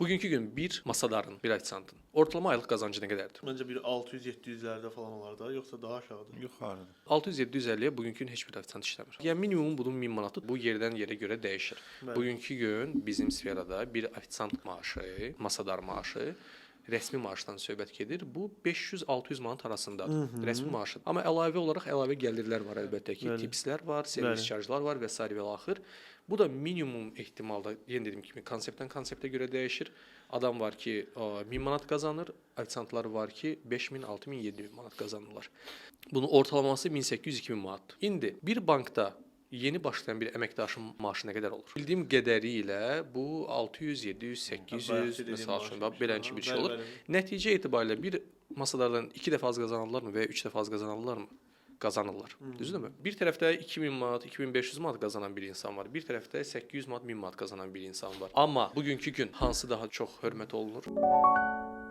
Bugünkü gün bir masadarın, bir ofisiantın ortalama aylıq qazancı nə qədərdir? Məncə bir 600-700'lerde falan olar da, yoxsa daha aşağıdır. Yuxarıda. 600-750-yə bugünkü gün heç bir ofisiant işləmir. Yəni minimum bunun 1000 manatı bu yerdən yerə görə dəyişir. Bəli. Bugünkü gün bizim sferada bir ofisiant maaşı, masadar maaşı rəsmi maaşdan söhbət gedir. Bu 500-600 manat arasındadır. Rəsmi maaşı. Amma əlavə olaraq əlavə gəlirlər var əlbəttə ki, Bəli. tipslər var, servis Bəli. charge'lar var və s. və axır. Bu da minimum ehtimalda, yenə dediyim kimi konseptdən konseptə görə dəyişir. Adam var ki 1000 manat qazanır, ofisiantlar var ki 5000, 6000, 7000 manat qazanırlar. Bunun ortalaması 1800-2000 manatdır. İndi bir bankda yeni başlayan bir əməkdaşın maaşı nə qədər olur? Bildiyim qədərilə bu 600, 700, 800 məsəl üçün belə bir şey olur. Nəticə etibarilə bir masadardan 2 dəfə az qazanırlarmı və ya 3 dəfə az qazanırlarmı? Qazanırlar. Düzdürmü? Bir tərəfdə 2000 manat, 2500 manat qazanan bir insan var. Bir tərəfdə 800 manat, 1000 manat qazanan bir insan var. Amma bugünkü gün hansı daha çox hörmət olunur?